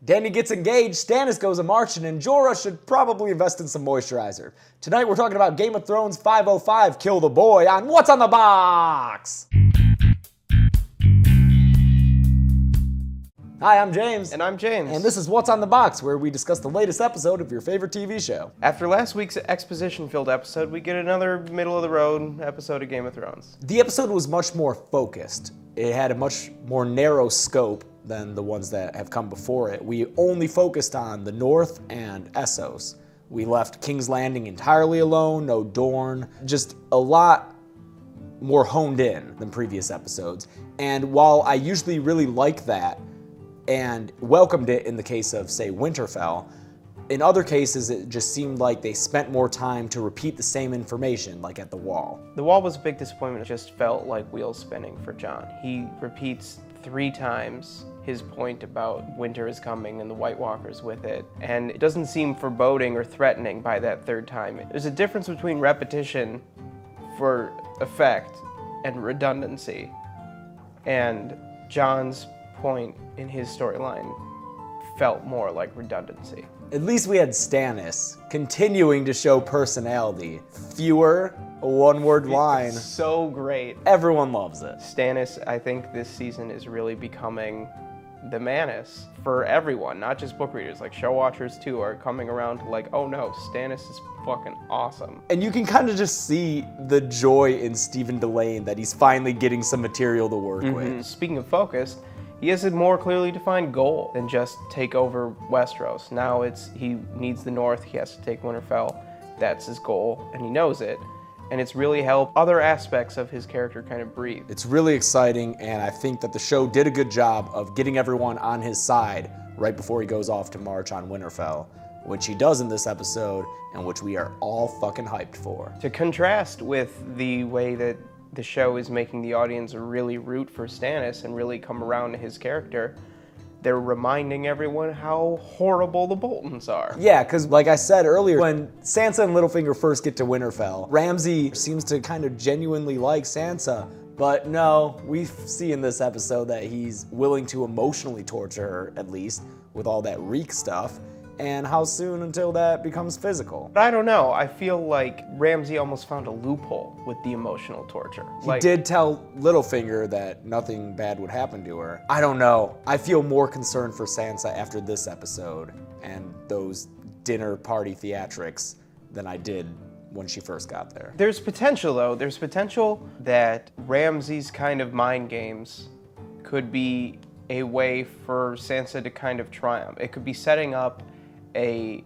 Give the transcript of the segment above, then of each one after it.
Dany gets engaged, Stannis goes a-marching, and Jorah should probably invest in some moisturizer. Tonight we're talking about Game of Thrones 505 Kill the Boy on What's on the Box? Hi, I'm James. And I'm James. And this is What's on the Box, where we discuss the latest episode of your favorite TV show. After last week's exposition-filled episode, we get another middle-of-the-road episode of Game of Thrones. The episode was much more focused. It had a much more narrow scope than the ones that have come before it. We only focused on the North and Essos. We left King's Landing entirely alone, no Dorne, just a lot more honed in than previous episodes. And while I usually really like that and welcomed it in the case of, say, Winterfell, in other cases it just seemed like they spent more time to repeat the same information, like at the Wall. The Wall was a big disappointment. It just felt like wheels spinning for Jon. He repeats 3 times his point about winter is coming and the White Walkers with it, and it doesn't seem foreboding or threatening by that 3rd time. There's a difference between repetition for effect and redundancy, and Jon's point in his storyline felt more like redundancy. At least we had Stannis continuing to show personality. Fewer, a one-word line. It's so great. Everyone loves it. Stannis, I think this season is really becoming the Manus for everyone, not just book readers. Like, show watchers too are coming around to like, oh no, Stannis is fucking awesome. And you can kind of just see the joy in Stephen Delane that he's finally getting some material to work with. Speaking of focus, he has a more clearly defined goal than just take over Westeros. Now he needs the North, he has to take Winterfell. That's his goal, and he knows it. And it's really helped other aspects of his character kind of breathe. It's really exciting, and I think that the show did a good job of getting everyone on his side right before he goes off to march on Winterfell, which he does in this episode, and which we are all fucking hyped for. To contrast with the way that the show is making the audience really root for Stannis and really come around to his character, they're reminding everyone how horrible the Boltons are. Yeah, because like I said earlier, when Sansa and Littlefinger first get to Winterfell, Ramsay seems to kind of genuinely like Sansa, but no, we see in this episode that he's willing to emotionally torture her, at least, with all that reek stuff. And how soon until that becomes physical? But I don't know. I feel like Ramsay almost found a loophole with the emotional torture. He did tell Littlefinger that nothing bad would happen to her. I don't know. I feel more concerned for Sansa after this episode and those dinner party theatrics than I did when she first got there. There's potential, though. There's potential that Ramsay's kind of mind games could be a way for Sansa to kind of triumph. It could be setting up a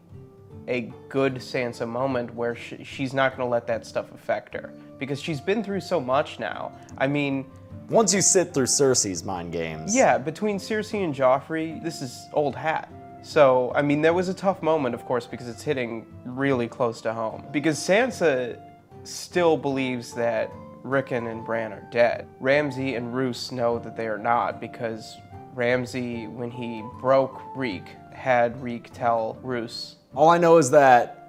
good Sansa moment where she's not going to let that stuff affect her, because she's been through so much now. I mean, once you sit through Cersei's mind games. Yeah, between Cersei and Joffrey, this is old hat. So, I mean, there was a tough moment, of course, because it's hitting really close to home. Because Sansa still believes that Rickon and Bran are dead. Ramsay and Roose know that they are not, because Ramsay, when he broke Reek, had Reek tell Roose. All I know is that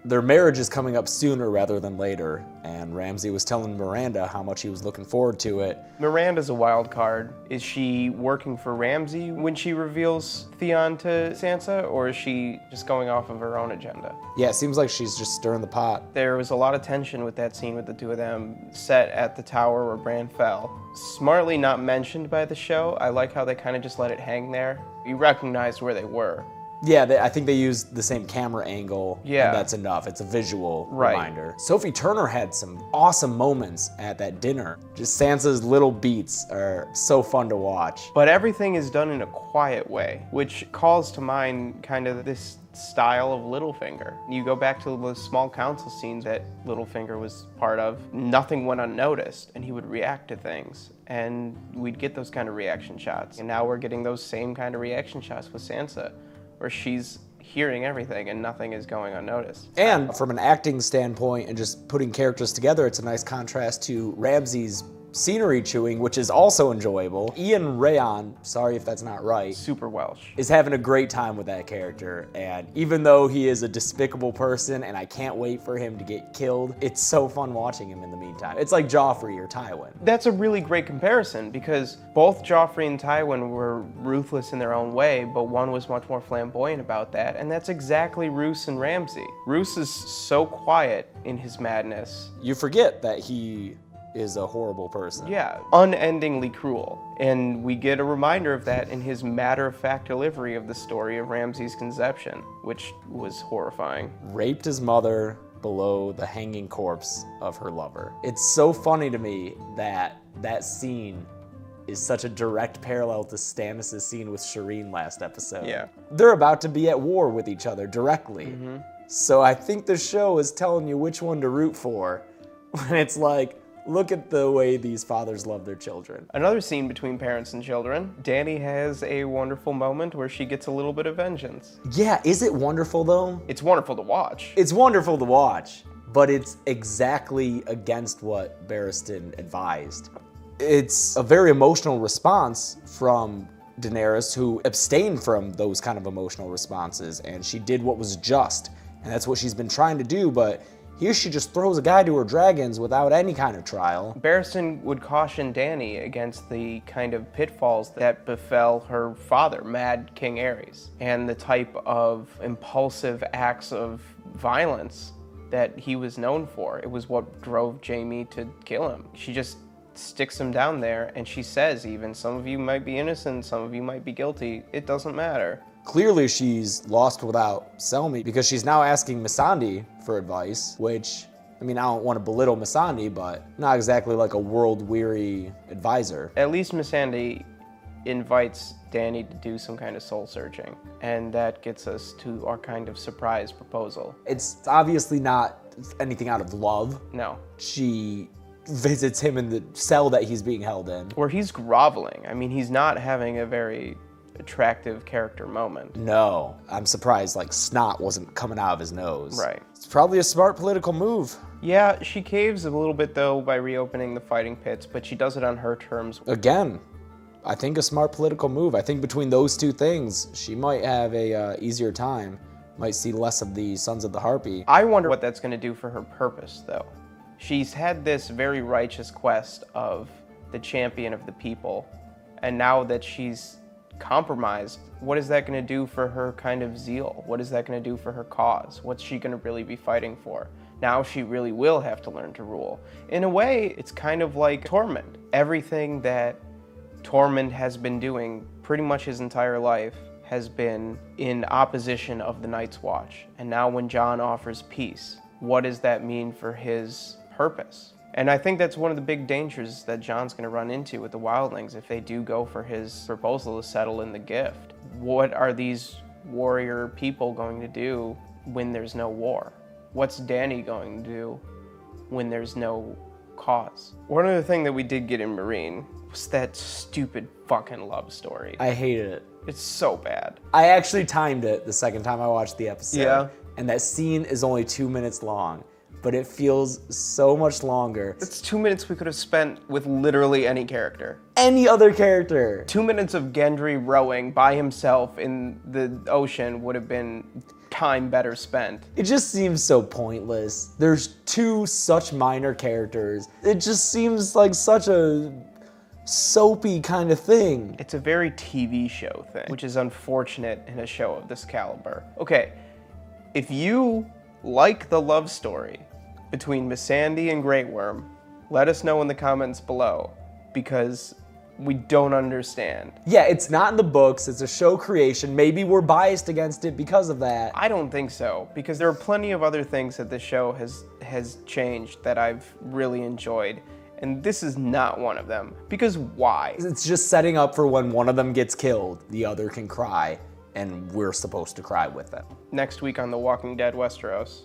their marriage is coming up sooner rather than later, and Ramsay was telling Miranda how much he was looking forward to it. Miranda's a wild card. Is she working for Ramsay when she reveals Theon to Sansa, or is she just going off of her own agenda? Yeah, it seems like she's just stirring the pot. There was a lot of tension with that scene with the two of them set at the tower where Bran fell. Smartly not mentioned by the show. I like how they kind of just let it hang there. You recognized where they were. Yeah, I think they used the same camera angle, yeah, and that's enough. It's a visual reminder. Sophie Turner had some awesome moments at that dinner. Just Sansa's little beats are so fun to watch. But everything is done in a quiet way, which calls to mind kind of this style of Littlefinger. You go back to the small council scenes that Littlefinger was part of, nothing went unnoticed, and he would react to things, and we'd get those kind of reaction shots. And now we're getting those same kind of reaction shots with Sansa, where she's hearing everything and nothing is going unnoticed. And from an acting standpoint and just putting characters together, it's a nice contrast to Ramsay's scenery chewing, which is also enjoyable. Ian Rayon, sorry if that's not right, Super Welsh. is having a great time with that character. And even though he is a despicable person and I can't wait for him to get killed, it's so fun watching him in the meantime. It's like Joffrey or Tywin. That's a really great comparison because both Joffrey and Tywin were ruthless in their own way, but one was much more flamboyant about that, and that's exactly Roose and Ramsay. Roose is so quiet in his madness. You forget that he is a horrible person. Yeah, unendingly cruel. And we get a reminder of that in his matter-of-fact delivery of the story of Ramsay's conception, which was horrifying. Raped his mother below the hanging corpse of her lover. It's so funny to me that that scene is such a direct parallel to Stannis' scene with Shireen last episode. Yeah. They're about to be at war with each other directly. So I think the show is telling you which one to root for when it's like, look at the way these fathers love their children. Another scene between parents and children. Dany has a wonderful moment where she gets a little bit of vengeance. Yeah, is it wonderful though? It's wonderful to watch. It's wonderful to watch, but it's exactly against what Barristan advised. It's a very emotional response from Daenerys, who abstained from those kind of emotional responses, and she did what was just, and that's what she's been trying to do, but here she just throws a guy to her dragons without any kind of trial. Barristan would caution Dany against the kind of pitfalls that befell her father, Mad King Aerys, and the type of impulsive acts of violence that he was known for. It was what drove Jaime to kill him. She just sticks him down there, and she says even, some of you might be innocent, some of you might be guilty, it doesn't matter. Clearly she's lost without Selmy because she's now asking Missandei for advice, which, I mean, I don't want to belittle Missandei, but not exactly like a world-weary advisor. At least Missandei invites Dany to do some kind of soul searching, and that gets us to our kind of surprise proposal. It's obviously not anything out of love. No. She visits him in the cell that he's being held in. Where he's groveling. I mean, he's not having a very attractive character moment. No, I'm surprised like snot wasn't coming out of his nose. Right. It's probably a smart political move. Yeah, she caves a little bit though by reopening the fighting pits, but she does it on her terms. Again, I think a smart political move. I think between those two things, she might have a easier time. Might see less of the Sons of the Harpy. I wonder what that's going to do for her purpose though. She's had this very righteous quest of the champion of the people, and now that she's compromised, what is that going to do for her kind of zeal? What is that going to do for her cause? What's she going to really be fighting for? Now she really will have to learn to rule. In a way, it's kind of like Tormund. Everything that Tormund has been doing pretty much his entire life has been in opposition of the Night's Watch. And now when Jon offers peace, what does that mean for his purpose? And I think that's one of the big dangers that Jon's going to run into with the Wildlings if they do go for his proposal to settle in the gift. What are these warrior people going to do when there's no war? What's Dany going to do when there's no cause? One other thing that we did get in Meereen was that stupid fucking love story. I hated it. It's so bad. I actually timed it the second time I watched the episode. Yeah. And that scene is only 2 minutes long, but it feels so much longer. It's 2 minutes we could have spent with literally any character. Any other character. 2 minutes of Gendry rowing by himself in the ocean would have been time better spent. It just seems so pointless. There's two such minor characters. It just seems like such a soapy kind of thing. It's a very TV show thing, which is unfortunate in a show of this caliber. Okay, if you like the love story between Missandei and Grey Worm, let us know in the comments below, because we don't understand. Yeah, it's not in the books, it's a show creation. Maybe we're biased against it because of that. I don't think so, because there are plenty of other things that this show has changed that I've really enjoyed, and this is not one of them. Because why? It's just setting up for when one of them gets killed, the other can cry, and we're supposed to cry with them. Next week on The Walking Dead Westeros.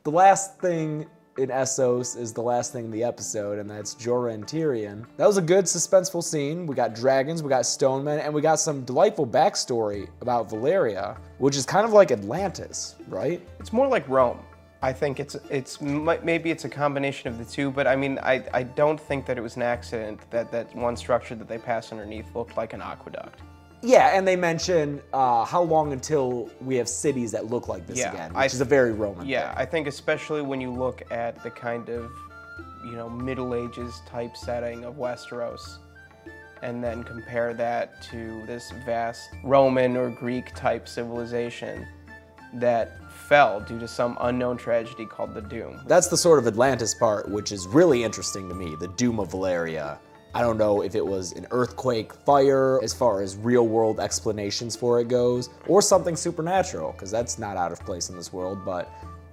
The last thing in Essos is the last thing in the episode, and that's Jorah and Tyrion. That was a good suspenseful scene. We got dragons, we got stonemen, and we got some delightful backstory about Valyria, which is kind of like Atlantis, right? It's more like Rome. I think maybe it's a combination of the two, but I mean, I don't think that it was an accident that one structure that they passed underneath looked like an aqueduct. Yeah, and they mention how long until we have cities that look like this again, which is a very Roman thing. I think especially when you look at the kind of, Middle Ages type setting of Westeros, and then compare that to this vast Roman or Greek type civilization that fell due to some unknown tragedy called the Doom. That's the sort of Atlantis part, which is really interesting to me, the Doom of Valyria. I don't know if it was an earthquake, fire, as far as real-world explanations for it goes, or something supernatural, because that's not out of place in this world, but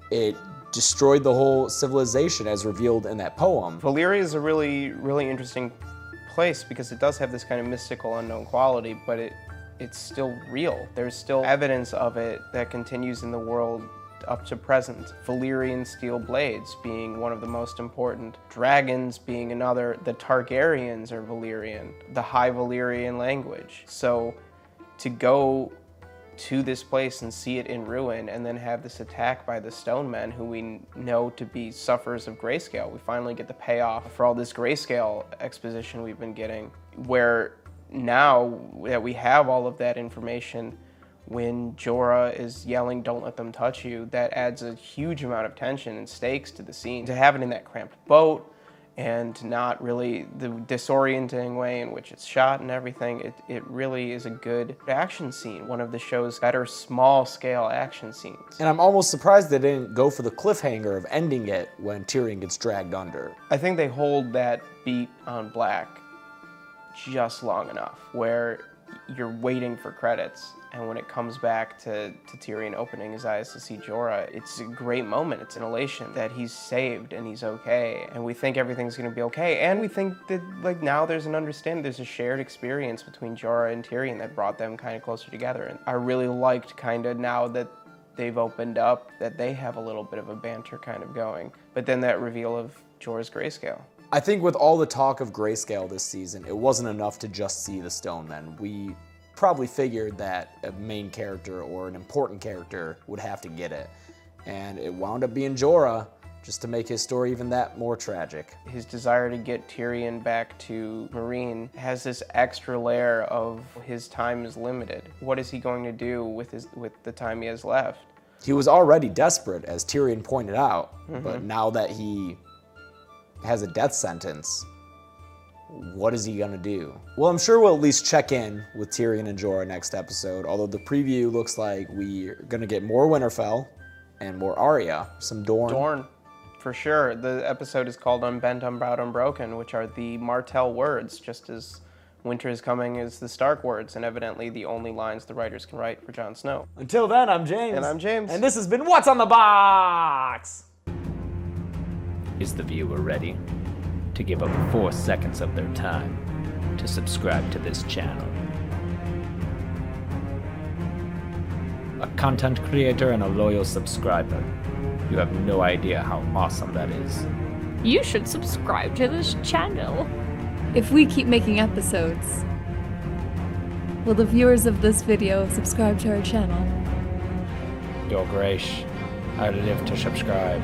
it destroyed the whole civilization as revealed in that poem. Valyria is a really, really interesting place because it does have this kind of mystical unknown quality, but it's still real. There's still evidence of it that continues in the world up to present. Valyrian steel blades being one of the most important, dragons being another, the Targaryens are Valyrian, the High Valyrian language. So to go to this place and see it in ruin and then have this attack by the Stonemen, who we know to be sufferers of grayscale. We finally get the payoff for all this grayscale exposition we've been getting, where now that we have all of that information, when Jorah is yelling, "Don't let them touch you," that adds a huge amount of tension and stakes to the scene. To have it in that cramped boat, and not really the disorienting way in which it's shot and everything, it really is a good action scene. One of the show's better small-scale action scenes. And I'm almost surprised they didn't go for the cliffhanger of ending it when Tyrion gets dragged under. I think they hold that beat on Black just long enough, where you're waiting for credits, and when it comes back to Tyrion opening his eyes to see Jorah, it's a great moment. It's an elation that he's saved and he's okay, and we think everything's gonna be okay, and we think that now there's an understanding, there's a shared experience between Jorah and Tyrion that brought them kind of closer together. And I really liked kind of now that they've opened up, that they have a little bit of a banter kind of going, but then that reveal of Jorah's grayscale. I think with all the talk of grayscale this season, it wasn't enough to just see the Stonemen. We probably figured that a main character or an important character would have to get it. And it wound up being Jorah, just to make his story even that more tragic. His desire to get Tyrion back to Meereen has this extra layer of his time is limited. What is he going to do with the time he has left? He was already desperate, as Tyrion pointed out, but now that he has a death sentence, what is he gonna do? Well, I'm sure we'll at least check in with Tyrion and Jorah next episode, although the preview looks like we're gonna get more Winterfell and more Arya, some Dorne. Dorne, for sure. The episode is called Unbent, Unbowed, Unbroken, which are the Martell words, just as Winter is Coming is the Stark words, and evidently the only lines the writers can write for Jon Snow. Until then, I'm James. And I'm James. And this has been What's on the Box? Is the viewer ready to give up 4 seconds of their time to subscribe to this channel? A content creator and a loyal subscriber. You have no idea how awesome that is. You should subscribe to this channel. If we keep making episodes, will the viewers of this video subscribe to our channel? Your grace, I live to subscribe.